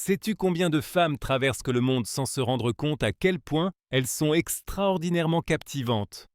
Sais-tu combien de femmes traversent le monde sans se rendre compte à quel point elles sont extraordinairement captivantes?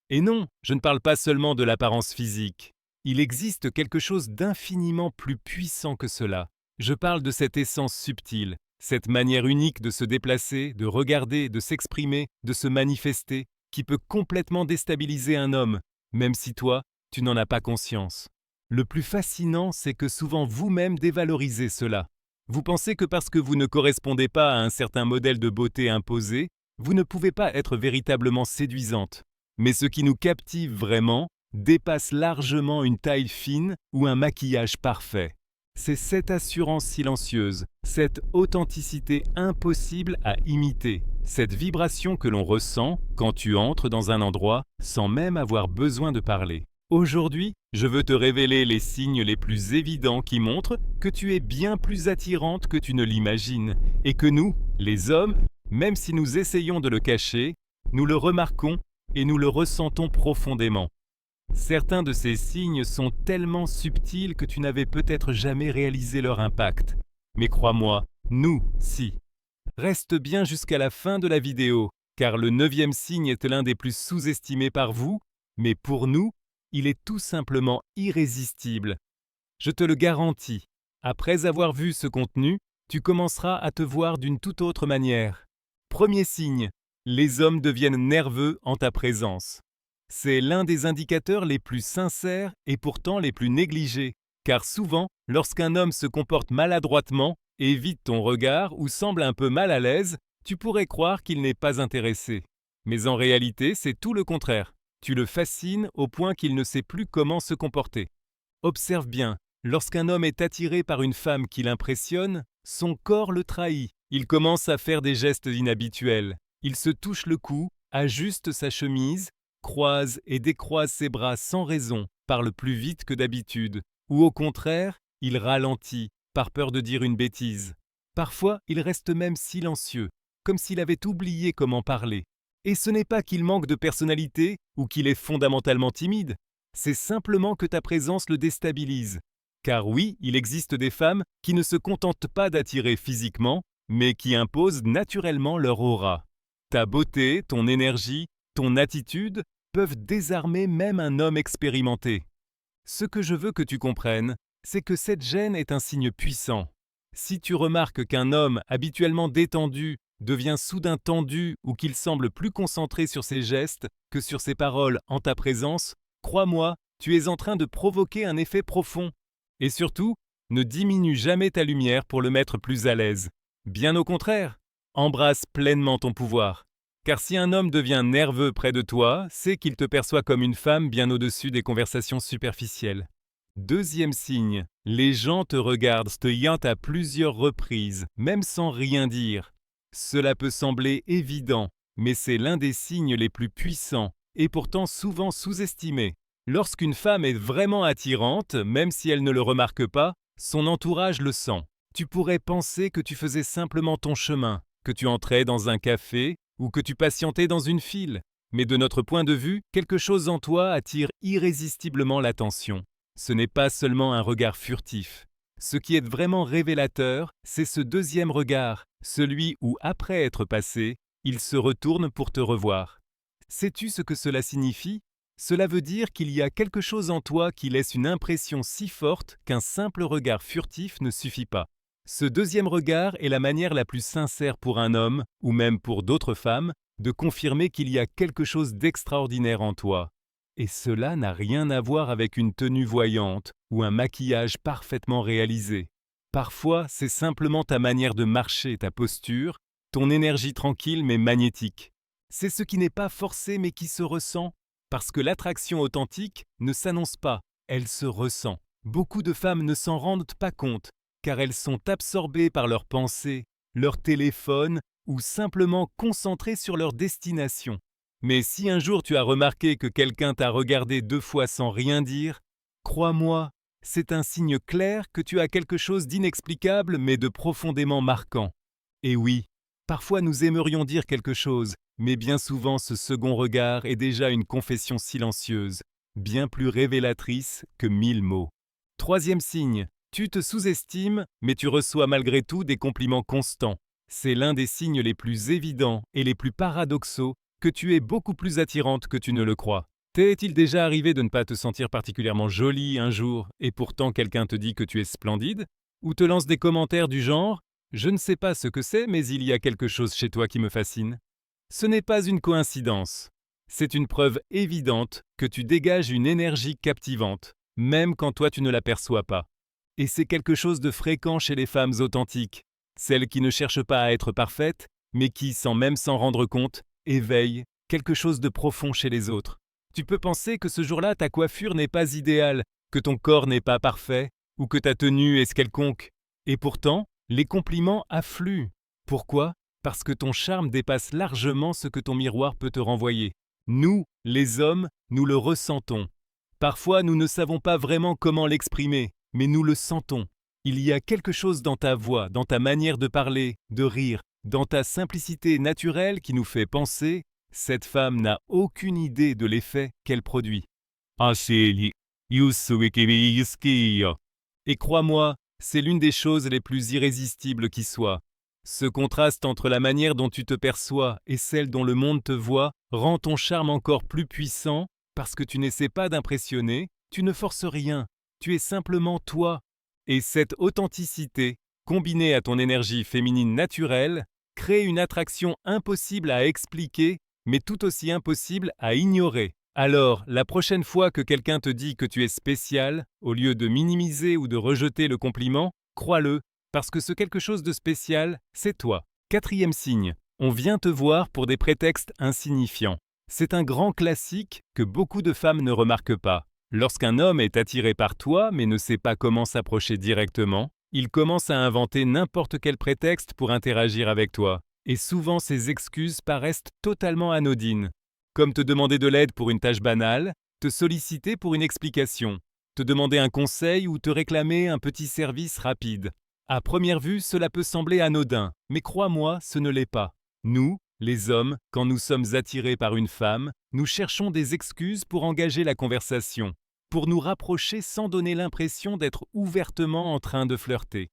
Et non, je ne parle pas seulement de l'apparence physique. Il existe quelque chose d'infiniment plus puissant que cela. Je parle de cette essence subtile, cette manière unique de se déplacer, de regarder, de s'exprimer, de se manifester, qui peut complètement déstabiliser un homme, même si toi, tu n'en as pas conscience. Le plus fascinant, c'est que souvent vous-même dévalorisez cela. Vous pensez que parce que vous ne correspondez pas à un certain modèle de beauté imposé, vous ne pouvez pas être véritablement séduisante. Mais ce qui nous captive vraiment dépasse largement une taille fine ou un maquillage parfait. C'est cette assurance silencieuse, cette authenticité impossible à imiter, cette vibration que l'on ressent quand tu entres dans un endroit sans même avoir besoin de parler. Aujourd'hui, je veux te révéler les signes les plus évidents qui montrent que tu es bien plus attirante que tu ne l'imagines et que nous, les hommes, même si nous essayons de le cacher, nous le remarquons et nous le ressentons profondément. Certains de ces signes sont tellement subtils que tu n'avais peut-être jamais réalisé leur impact. Mais crois-moi, nous, si. Reste bien jusqu'à la fin de la vidéo, car le 9e signe est l'un des plus sous-estimés par vous, mais pour nous, il est tout simplement irrésistible. Je te le garantis, après avoir vu ce contenu, tu commenceras à te voir d'une toute autre manière. Premier signe, les hommes deviennent nerveux en ta présence. C'est l'un des indicateurs les plus sincères et pourtant les plus négligés, car souvent, lorsqu'un homme se comporte maladroitement, évite ton regard ou semble un peu mal à l'aise, tu pourrais croire qu'il n'est pas intéressé. Mais en réalité, c'est tout le contraire. Tu le fascines au point qu'il ne sait plus comment se comporter. Observe bien, lorsqu'un homme est attiré par une femme qui l'impressionne, son corps le trahit. Il commence à faire des gestes inhabituels. Il se touche le cou, ajuste sa chemise, croise et décroise ses bras sans raison, parle plus vite que d'habitude, ou au contraire, il ralentit, par peur de dire une bêtise. Parfois, il reste même silencieux, comme s'il avait oublié comment parler. Et ce n'est pas qu'il manque de personnalité ou qu'il est fondamentalement timide, c'est simplement que ta présence le déstabilise. Car oui, il existe des femmes qui ne se contentent pas d'attirer physiquement, mais qui imposent naturellement leur aura. Ta beauté, ton énergie, ton attitude peuvent désarmer même un homme expérimenté. Ce que je veux que tu comprennes, c'est que cette gêne est un signe puissant. Si tu remarques qu'un homme habituellement détendu devient soudain tendu ou qu'il semble plus concentré sur ses gestes que sur ses paroles en ta présence, crois-moi, tu es en train de provoquer un effet profond. Et surtout, ne diminue jamais ta lumière pour le mettre plus à l'aise. Bien au contraire, embrasse pleinement ton pouvoir. Car si un homme devient nerveux près de toi, c'est qu'il te perçoit comme une femme bien au-dessus des conversations superficielles. Deuxième signe, les gens te regardent stoyant à plusieurs reprises, même sans rien dire. Cela peut sembler évident, mais c'est l'un des signes les plus puissants et pourtant souvent sous-estimés. Lorsqu'une femme est vraiment attirante, même si elle ne le remarque pas, son entourage le sent. Tu pourrais penser que tu faisais simplement ton chemin, que tu entrais dans un café ou que tu patientais dans une file. Mais de notre point de vue, quelque chose en toi attire irrésistiblement l'attention. Ce n'est pas seulement un regard furtif. Ce qui est vraiment révélateur, c'est ce deuxième regard, celui où, après être passé, il se retourne pour te revoir. Sais-tu ce que cela signifie? Cela veut dire qu'il y a quelque chose en toi qui laisse une impression si forte qu'un simple regard furtif ne suffit pas. Ce deuxième regard est la manière la plus sincère pour un homme, ou même pour d'autres femmes, de confirmer qu'il y a quelque chose d'extraordinaire en toi. Et cela n'a rien à voir avec une tenue voyante ou un maquillage parfaitement réalisé. Parfois, c'est simplement ta manière de marcher, ta posture, ton énergie tranquille mais magnétique. C'est ce qui n'est pas forcé mais qui se ressent, parce que l'attraction authentique ne s'annonce pas, elle se ressent. Beaucoup de femmes ne s'en rendent pas compte, car elles sont absorbées par leurs pensées, leur téléphone ou simplement concentrées sur leur destination. Mais si un jour tu as remarqué que quelqu'un t'a regardé 2 fois sans rien dire, crois-moi, c'est un signe clair que tu as quelque chose d'inexplicable mais de profondément marquant. Et oui, parfois nous aimerions dire quelque chose, mais bien souvent ce second regard est déjà une confession silencieuse, bien plus révélatrice que 1000 mots. Troisième signe, Tu te sous-estimes, mais tu reçois malgré tout des compliments constants. C'est l'un des signes les plus évidents et les plus paradoxaux que tu es beaucoup plus attirante que tu ne le crois. T'est-il déjà arrivé de ne pas te sentir particulièrement jolie un jour et pourtant quelqu'un te dit que tu es splendide? Ou te lance des commentaires du genre « Je ne sais pas ce que c'est, mais il y a quelque chose chez toi qui me fascine ». Ce n'est pas une coïncidence. C'est une preuve évidente que tu dégages une énergie captivante, même quand toi tu ne l'aperçois pas. Et c'est quelque chose de fréquent chez les femmes authentiques, celles qui ne cherchent pas à être parfaites, mais qui, sans même s'en rendre compte, éveillent quelque chose de profond chez les autres. Tu peux penser que ce jour-là, ta coiffure n'est pas idéale, que ton corps n'est pas parfait, ou que ta tenue est quelconque. Et pourtant, les compliments affluent. Pourquoi? Parce que ton charme dépasse largement ce que ton miroir peut te renvoyer. Nous, les hommes, nous le ressentons. Parfois, nous ne savons pas vraiment comment l'exprimer, mais nous le sentons. Il y a quelque chose dans ta voix, dans ta manière de parler, de rire, dans ta simplicité naturelle qui nous fait penser « Cette femme n'a aucune idée de l'effet qu'elle produit. » Et crois-moi, c'est l'une des choses les plus irrésistibles qui soient. Ce contraste entre la manière dont tu te perçois et celle dont le monde te voit rend ton charme encore plus puissant parce que tu n'essaies pas d'impressionner, tu ne forces rien, tu es simplement toi. Et cette authenticité, combinée à ton énergie féminine naturelle, crée une attraction impossible à expliquer, mais tout aussi impossible à ignorer. Alors, la prochaine fois que quelqu'un te dit que tu es spécial, au lieu de minimiser ou de rejeter le compliment, crois-le, parce que ce quelque chose de spécial, c'est toi. 4e signe, on vient te voir pour des prétextes insignifiants. C'est un grand classique que beaucoup de femmes ne remarquent pas. Lorsqu'un homme est attiré par toi mais ne sait pas comment s'approcher directement, il commence à inventer n'importe quel prétexte pour interagir avec toi. Et souvent ces excuses paraissent totalement anodines. Comme te demander de l'aide pour une tâche banale, te solliciter pour une explication, te demander un conseil ou te réclamer un petit service rapide. À première vue, cela peut sembler anodin, mais crois-moi, ce ne l'est pas. Nous, les hommes, quand nous sommes attirés par une femme, nous cherchons des excuses pour engager la conversation, pour nous rapprocher sans donner l'impression d'être ouvertement en train de flirter.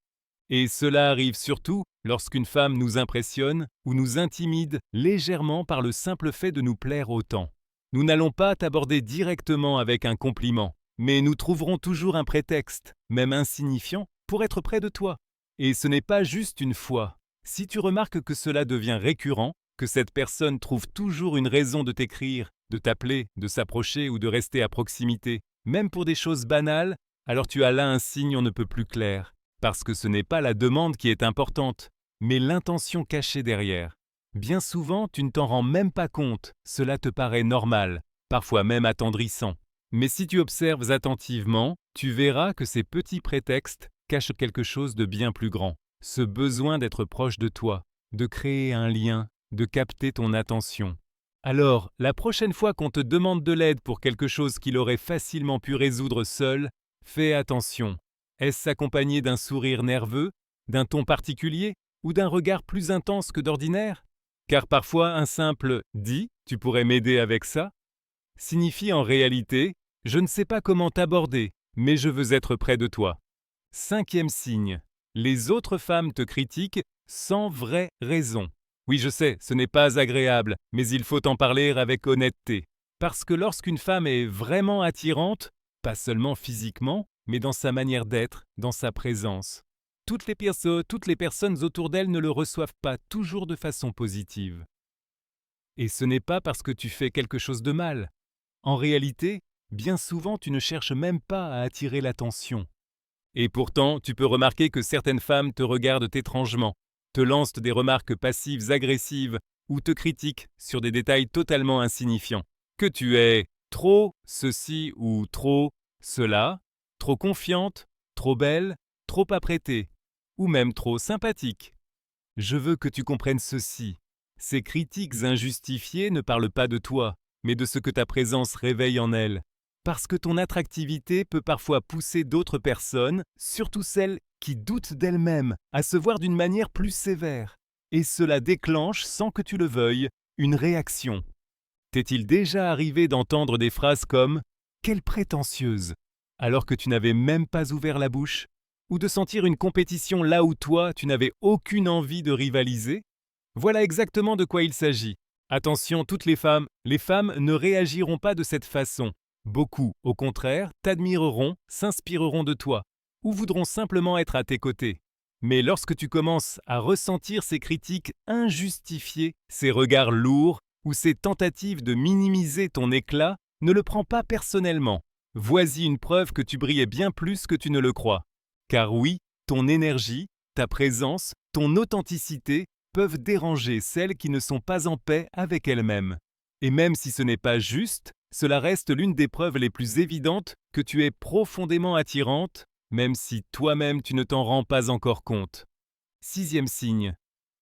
Et cela arrive surtout lorsqu'une femme nous impressionne ou nous intimide légèrement par le simple fait de nous plaire autant. Nous n'allons pas t'aborder directement avec un compliment, mais nous trouverons toujours un prétexte, même insignifiant, pour être près de toi. Et ce n'est pas juste une fois. Si tu remarques que cela devient récurrent, que cette personne trouve toujours une raison de t'écrire, de t'appeler, de s'approcher ou de rester à proximité, même pour des choses banales, alors tu as là un signe on ne peut plus clair. Parce que ce n'est pas la demande qui est importante, mais l'intention cachée derrière. Bien souvent, tu ne t'en rends même pas compte, cela te paraît normal, parfois même attendrissant. Mais si tu observes attentivement, tu verras que ces petits prétextes cachent quelque chose de bien plus grand. Ce besoin d'être proche de toi, de créer un lien, de capter ton attention. Alors, la prochaine fois qu'on te demande de l'aide pour quelque chose qu'il aurait facilement pu résoudre seul, fais attention. Est-ce accompagné d'un sourire nerveux, d'un ton particulier ou d'un regard plus intense que d'ordinaire? Car parfois un simple « dis, tu pourrais m'aider avec ça » signifie en réalité « je ne sais pas comment t'aborder, mais je veux être près de toi ». 5e signe, les autres femmes te critiquent sans vraie raison. Oui, je sais, ce n'est pas agréable, mais il faut en parler avec honnêteté. Parce que lorsqu'une femme est vraiment attirante, pas seulement physiquement, mais dans sa manière d'être, dans sa présence. Toutes les personnes autour d'elle ne le reçoivent pas toujours de façon positive. Et ce n'est pas parce que tu fais quelque chose de mal. En réalité, bien souvent tu ne cherches même pas à attirer l'attention. Et pourtant, tu peux remarquer que certaines femmes te regardent étrangement, te lancent des remarques passives agressives ou te critiquent sur des détails totalement insignifiants. Que tu es trop ceci ou trop cela, trop confiante, trop belle, trop apprêtée, ou même trop sympathique. Je veux que tu comprennes ceci. Ces critiques injustifiées ne parlent pas de toi, mais de ce que ta présence réveille en elles. Parce que ton attractivité peut parfois pousser d'autres personnes, surtout celles qui doutent d'elles-mêmes, à se voir d'une manière plus sévère. Et cela déclenche, sans que tu le veuilles, une réaction. T'est-il déjà arrivé d'entendre des phrases comme « Quelle prétentieuse !» alors que tu n'avais même pas ouvert la bouche? ou de sentir une compétition là où toi, tu n'avais aucune envie de rivaliser? Voilà exactement de quoi il s'agit. Attention, toutes les femmes ne réagiront pas de cette façon. Beaucoup, au contraire, t'admireront, s'inspireront de toi, ou voudront simplement être à tes côtés. Mais lorsque tu commences à ressentir ces critiques injustifiées, ces regards lourds, ou ces tentatives de minimiser ton éclat, ne le prends pas personnellement. Voici une preuve que tu brillais bien plus que tu ne le crois. Car oui, ton énergie, ta présence, ton authenticité peuvent déranger celles qui ne sont pas en paix avec elles-mêmes. Et même si ce n'est pas juste, cela reste l'une des preuves les plus évidentes que tu es profondément attirante, même si toi-même tu ne t'en rends pas encore compte. 6e signe.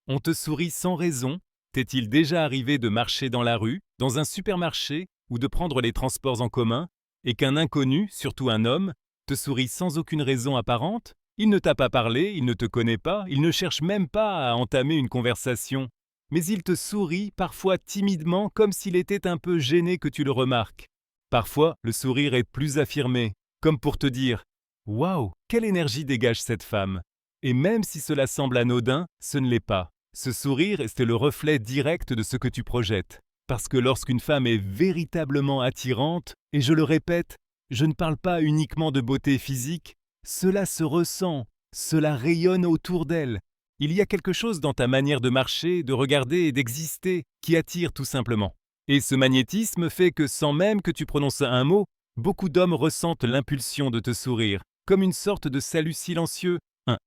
On te sourit sans raison. T'est-il déjà arrivé de marcher dans la rue, dans un supermarché ou de prendre les transports en commun, et qu'un inconnu, surtout un homme, te sourit sans aucune raison apparente? Il ne t'a pas parlé, il ne te connaît pas, il ne cherche même pas à entamer une conversation. Mais il te sourit, parfois timidement, comme s'il était un peu gêné que tu le remarques. Parfois, le sourire est plus affirmé, comme pour te dire « Waouh, quelle énergie dégage cette femme !» Et même si cela semble anodin, ce ne l'est pas. Ce sourire est le reflet direct de ce que tu projettes. Parce que lorsqu'une femme est véritablement attirante, et je le répète, je ne parle pas uniquement de beauté physique, cela se ressent, cela rayonne autour d'elle. Il y a quelque chose dans ta manière de marcher, de regarder et d'exister qui attire tout simplement. Et ce magnétisme fait que sans même que tu prononces un mot, beaucoup d'hommes ressentent l'impulsion de te sourire, comme une sorte de salut silencieux.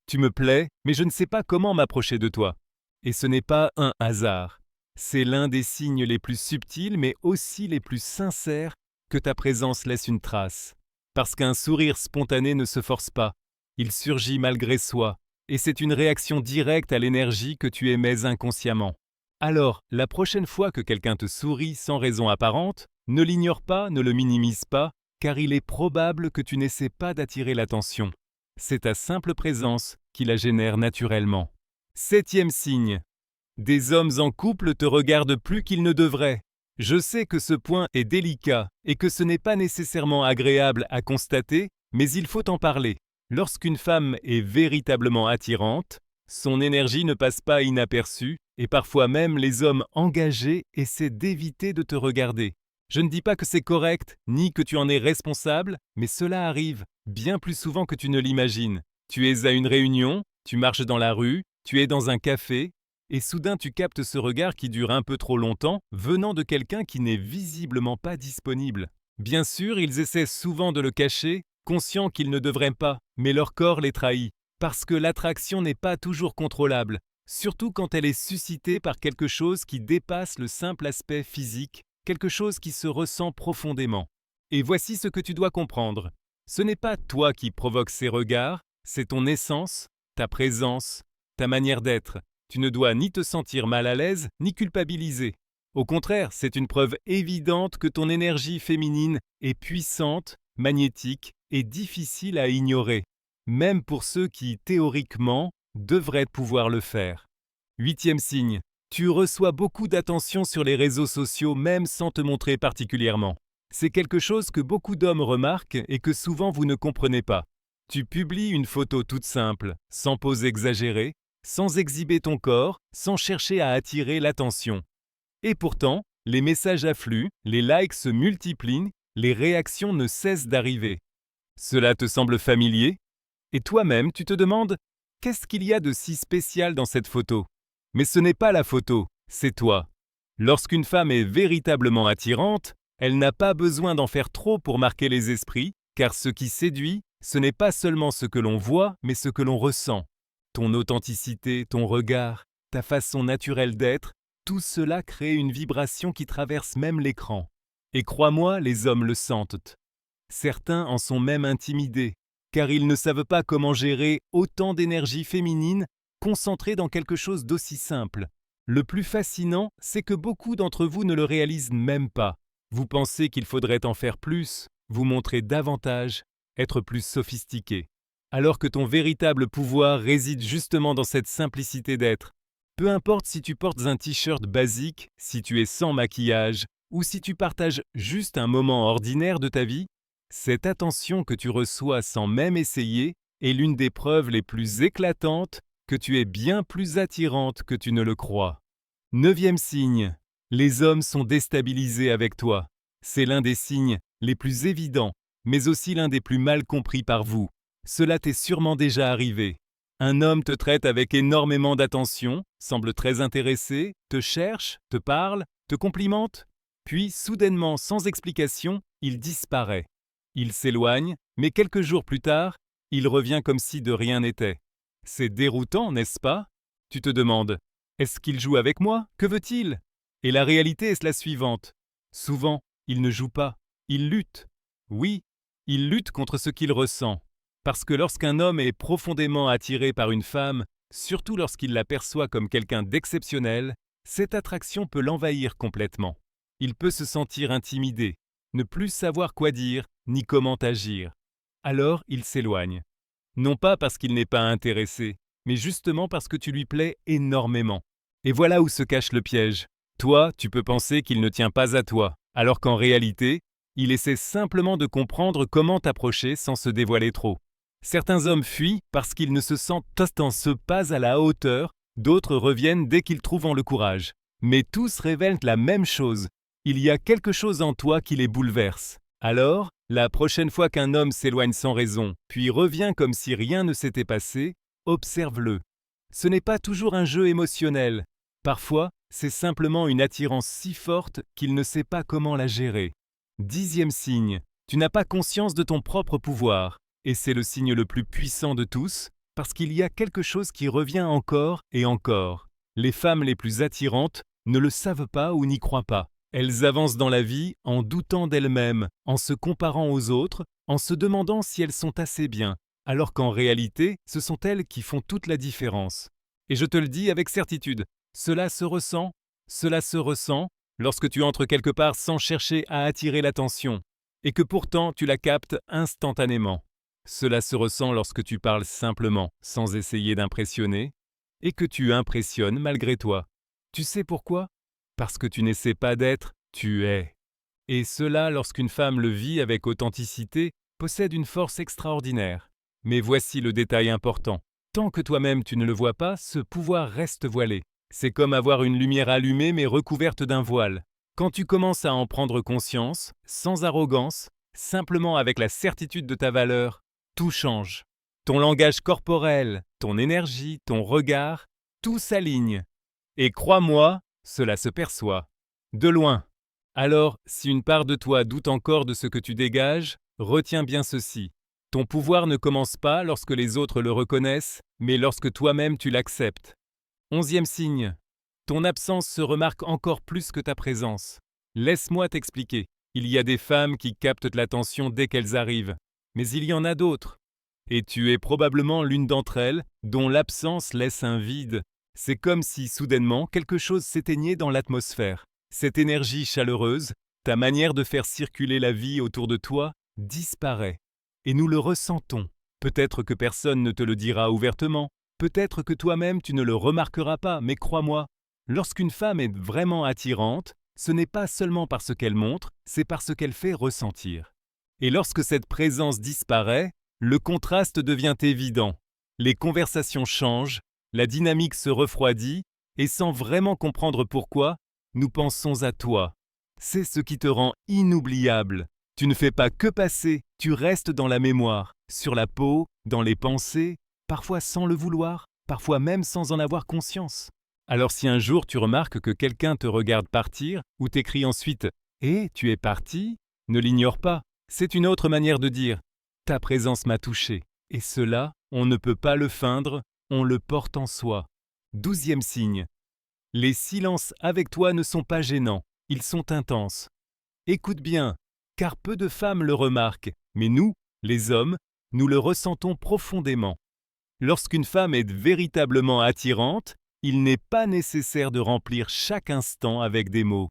Tu me plais, mais je ne sais pas comment m'approcher de toi. Et ce n'est pas un hasard. C'est l'un des signes les plus subtils, mais aussi les plus sincères, que ta présence laisse une trace. Parce qu'un sourire spontané ne se force pas. Il surgit malgré soi, et c'est une réaction directe à l'énergie que tu émets inconsciemment. Alors, la prochaine fois que quelqu'un te sourit sans raison apparente, ne l'ignore pas, ne le minimise pas, car il est probable que tu n'essaies pas d'attirer l'attention. C'est ta simple présence qui la génère naturellement. 7e signe. Des hommes en couple te regardent plus qu'ils ne devraient. Je sais que ce point est délicat et que ce n'est pas nécessairement agréable à constater, mais il faut en parler. Lorsqu'une femme est véritablement attirante, son énergie ne passe pas inaperçue et parfois même les hommes engagés essaient d'éviter de te regarder. Je ne dis pas que c'est correct, ni que tu en es responsable, mais cela arrive bien plus souvent que tu ne l'imagines. Tu es à une réunion, tu marches dans la rue, tu es dans un café, et soudain tu captes ce regard qui dure un peu trop longtemps, venant de quelqu'un qui n'est visiblement pas disponible. Bien sûr, ils essaient souvent de le cacher, conscients qu'ils ne devraient pas, mais leur corps les trahit, parce que l'attraction n'est pas toujours contrôlable, surtout quand elle est suscitée par quelque chose qui dépasse le simple aspect physique, quelque chose qui se ressent profondément. Et voici ce que tu dois comprendre. Ce n'est pas toi qui provoques ces regards, c'est ton essence, ta présence, ta manière d'être. Tu ne dois ni te sentir mal à l'aise, ni culpabiliser. Au contraire, c'est une preuve évidente que ton énergie féminine est puissante, magnétique et difficile à ignorer, même pour ceux qui, théoriquement, devraient pouvoir le faire. 8e signe. Tu reçois beaucoup d'attention sur les réseaux sociaux même sans te montrer particulièrement. C'est quelque chose que beaucoup d'hommes remarquent et que souvent vous ne comprenez pas. Tu publies une photo toute simple, sans pose exagérée, sans exhiber ton corps, sans chercher à attirer l'attention. Et pourtant, les messages affluent, les likes se multiplient, les réactions ne cessent d'arriver. Cela te semble familier? Et toi-même, tu te demandes « Qu'est-ce qu'il y a de si spécial dans cette photo ?» Mais ce n'est pas la photo, c'est toi. Lorsqu'une femme est véritablement attirante, elle n'a pas besoin d'en faire trop pour marquer les esprits, car ce qui séduit, ce n'est pas seulement ce que l'on voit, mais ce que l'on ressent. Ton authenticité, ton regard, ta façon naturelle d'être, tout cela crée une vibration qui traverse même l'écran. Et crois-moi, les hommes le sentent. Certains en sont même intimidés, car ils ne savent pas comment gérer autant d'énergie féminine concentrée dans quelque chose d'aussi simple. Le plus fascinant, c'est que beaucoup d'entre vous ne le réalisent même pas. Vous pensez qu'il faudrait en faire plus, vous montrer davantage, être plus sophistiqué. Alors que ton véritable pouvoir réside justement dans cette simplicité d'être. Peu importe si tu portes un t-shirt basique, si tu es sans maquillage, ou si tu partages juste un moment ordinaire de ta vie, cette attention que tu reçois sans même essayer est l'une des preuves les plus éclatantes que tu es bien plus attirante que tu ne le crois. 9e signe. Les hommes sont déstabilisés avec toi. C'est l'un des signes les plus évidents, mais aussi l'un des plus mal compris par vous. Cela t'est sûrement déjà arrivé. Un homme te traite avec énormément d'attention, semble très intéressé, te cherche, te parle, te complimente, puis soudainement, sans explication, il disparaît. Il s'éloigne, mais quelques jours plus tard, il revient comme si de rien n'était. C'est déroutant, n'est-ce pas? Tu te demandes, est-ce qu'il joue avec moi? Que veut-il? Et la réalité est la suivante. Souvent, il ne joue pas, il lutte. Oui, il lutte contre ce qu'il ressent. Parce que lorsqu'un homme est profondément attiré par une femme, surtout lorsqu'il la perçoit comme quelqu'un d'exceptionnel, cette attraction peut l'envahir complètement. Il peut se sentir intimidé, ne plus savoir quoi dire ni comment agir. Alors il s'éloigne. Non pas parce qu'il n'est pas intéressé, mais justement parce que tu lui plais énormément. Et voilà où se cache le piège. Toi, tu peux penser qu'il ne tient pas à toi, alors qu'en réalité, il essaie simplement de comprendre comment t'approcher sans se dévoiler trop. Certains hommes fuient parce qu'ils ne se sentent pas à la hauteur, d'autres reviennent dès qu'ils trouvent le courage. Mais tous révèlent la même chose. Il y a quelque chose en toi qui les bouleverse. Alors, la prochaine fois qu'un homme s'éloigne sans raison, puis revient comme si rien ne s'était passé, observe-le. Ce n'est pas toujours un jeu émotionnel. Parfois, c'est simplement une attirance si forte qu'il ne sait pas comment la gérer. 10e signe, tu n'as pas conscience de ton propre pouvoir. Et c'est le signe le plus puissant de tous, parce qu'il y a quelque chose qui revient encore et encore. Les femmes les plus attirantes ne le savent pas ou n'y croient pas. Elles avancent dans la vie en doutant d'elles-mêmes, en se comparant aux autres, en se demandant si elles sont assez bien, alors qu'en réalité, ce sont elles qui font toute la différence. Et je te le dis avec certitude, cela se ressent lorsque tu entres quelque part sans chercher à attirer l'attention, et que pourtant tu la captes instantanément. Cela se ressent lorsque tu parles simplement, sans essayer d'impressionner, et que tu impressionnes malgré toi. Tu sais pourquoi? Parce que tu n'essaies pas d'être, tu es. Et cela, lorsqu'une femme le vit avec authenticité, possède une force extraordinaire. Mais voici le détail important. Tant que toi-même tu ne le vois pas, ce pouvoir reste voilé. C'est comme avoir une lumière allumée mais recouverte d'un voile. Quand tu commences à en prendre conscience, sans arrogance, simplement avec la certitude de ta valeur, tout change. Ton langage corporel, ton énergie, ton regard, tout s'aligne. Et crois-moi, cela se perçoit. De loin. Alors, si une part de toi doute encore de ce que tu dégages, retiens bien ceci. Ton pouvoir ne commence pas lorsque les autres le reconnaissent, mais lorsque toi-même tu l'acceptes. 11e signe. Ton absence se remarque encore plus que ta présence. Laisse-moi t'expliquer. Il y a des femmes qui captent l'attention dès qu'elles arrivent. Mais il y en a d'autres. Et tu es probablement l'une d'entre elles, dont l'absence laisse un vide. C'est comme si soudainement quelque chose s'éteignait dans l'atmosphère. Cette énergie chaleureuse, ta manière de faire circuler la vie autour de toi, disparaît. Et nous le ressentons. Peut-être que personne ne te le dira ouvertement. Peut-être que toi-même tu ne le remarqueras pas, mais crois-moi, lorsqu'une femme est vraiment attirante, ce n'est pas seulement parce qu'elle montre, c'est parce qu'elle fait ressentir. Et lorsque cette présence disparaît, le contraste devient évident. Les conversations changent, la dynamique se refroidit, et sans vraiment comprendre pourquoi, nous pensons à toi. C'est ce qui te rend inoubliable. Tu ne fais pas que passer, tu restes dans la mémoire, sur la peau, dans les pensées, parfois sans le vouloir, parfois même sans en avoir conscience. Alors si un jour tu remarques que quelqu'un te regarde partir, ou t'écrit ensuite « Eh, tu es parti ?» ne l'ignore pas. C'est une autre manière de dire « Ta présence m'a touché ». Et cela, on ne peut pas le feindre, on le porte en soi. 12e signe. Les silences avec toi ne sont pas gênants, ils sont intenses. Écoute bien, car peu de femmes le remarquent, mais nous, les hommes, nous le ressentons profondément. Lorsqu'une femme est véritablement attirante, il n'est pas nécessaire de remplir chaque instant avec des mots.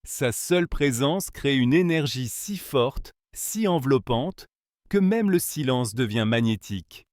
Sa seule présence crée une énergie si forte, si enveloppante, que même le silence devient magnétique.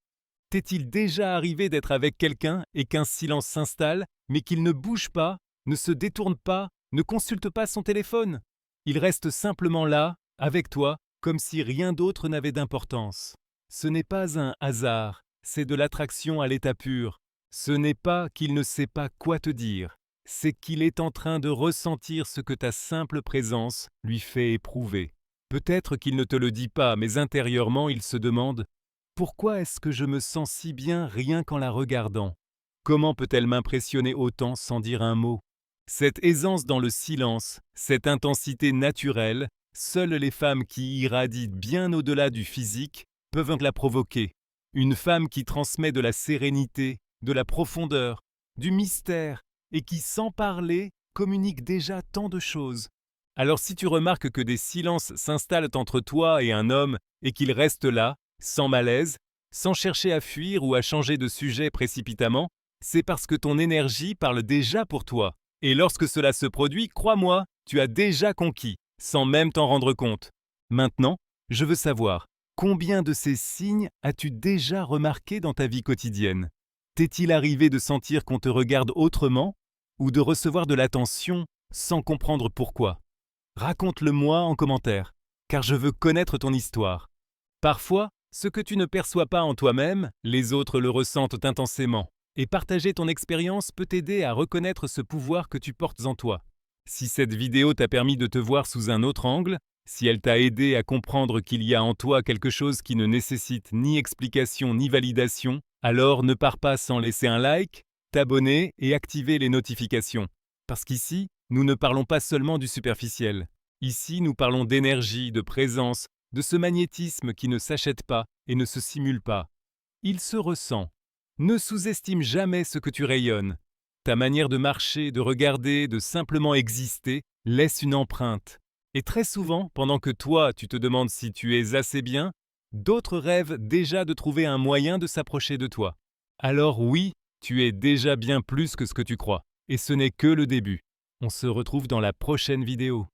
T'est-il déjà arrivé d'être avec quelqu'un et qu'un silence s'installe, mais qu'il ne bouge pas, ne se détourne pas, ne consulte pas son téléphone? Il reste simplement là, avec toi, comme si rien d'autre n'avait d'importance. Ce n'est pas un hasard, c'est de l'attraction à l'état pur. Ce n'est pas qu'il ne sait pas quoi te dire, c'est qu'il est en train de ressentir ce que ta simple présence lui fait éprouver. Peut-être qu'il ne te le dit pas, mais intérieurement il se demande « Pourquoi est-ce que je me sens si bien rien qu'en la regardant ? Comment peut-elle m'impressionner autant sans dire un mot ?» Cette aisance dans le silence, cette intensité naturelle, seules les femmes qui irradient bien au-delà du physique peuvent la provoquer. Une femme qui transmet de la sérénité, de la profondeur, du mystère, et qui, sans parler, communique déjà tant de choses. Alors si tu remarques que des silences s'installent entre toi et un homme, et qu'il reste là, sans malaise, sans chercher à fuir ou à changer de sujet précipitamment, c'est parce que ton énergie parle déjà pour toi. Et lorsque cela se produit, crois-moi, tu as déjà conquis, sans même t'en rendre compte. Maintenant, je veux savoir, combien de ces signes as-tu déjà remarqué dans ta vie quotidienne ? T'est-il arrivé de sentir qu'on te regarde autrement ou de recevoir de l'attention sans comprendre pourquoi ? Raconte-le-moi en commentaire, car je veux connaître ton histoire. Parfois, ce que tu ne perçois pas en toi-même, les autres le ressentent intensément. Et partager ton expérience peut t'aider à reconnaître ce pouvoir que tu portes en toi. Si cette vidéo t'a permis de te voir sous un autre angle, si elle t'a aidé à comprendre qu'il y a en toi quelque chose qui ne nécessite ni explication ni validation, alors ne pars pas sans laisser un like, t'abonner et activer les notifications. Parce qu'ici, nous ne parlons pas seulement du superficiel. Ici, nous parlons d'énergie, de présence, de ce magnétisme qui ne s'achète pas et ne se simule pas. Il se ressent. Ne sous-estime jamais ce que tu rayonnes. Ta manière de marcher, de regarder, de simplement exister laisse une empreinte. Et très souvent, pendant que toi, tu te demandes si tu es assez bien, d'autres rêvent déjà de trouver un moyen de s'approcher de toi. Alors oui, tu es déjà bien plus que ce que tu crois. Et ce n'est que le début. On se retrouve dans la prochaine vidéo.